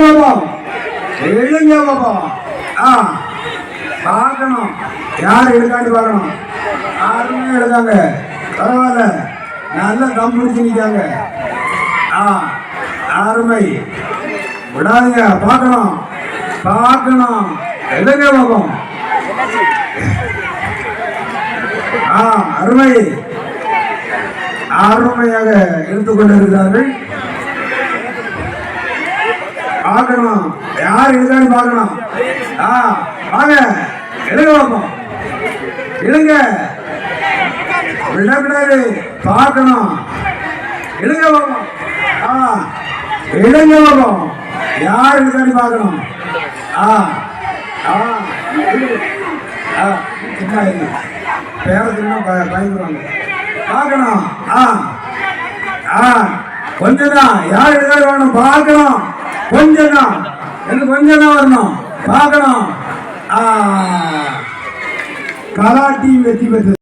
பாப்போம், எழுங்க பாப்போம். பார்க்கணும் யார் எடுக்கான்னு பார்க்கணும். யாருமே எடுக்காங்க, பரவாயில்ல, நல்ல தம் பிடிச்சு நிற்காங்க. அருமை, விடாதீங்க, பார்க்கணும் பார்க்கணும், எடுங்க பாப்போம். அருமை, அருமையாக எடுத்துக்கொண்டிருக்கிறார்கள். பார்க்கணும் யார் எடுக்கான்னு பார்க்கணும். வாங்க, எடுங்க பார்ப்போம், எடுங்க, விடக்கூடாது, பார்க்கணும், எடுங்க பார்ப்போம். எடுங்க பார்ப்போம், யார் எடுக்கான்னு பார்க்கணும். சும்மா இல்லை, பேரத்துக்குன்னா பயந்துருவாங்க. பார்க்கணும், கொஞ்சம் தான், யார் எடுக்காது வரணும், பார்க்கணும், கொஞ்சம் தான், எனக்கு கொஞ்சம் தான் வரணும், பார்க்கணும். கலாட்டி வெற்றி பெற்றது.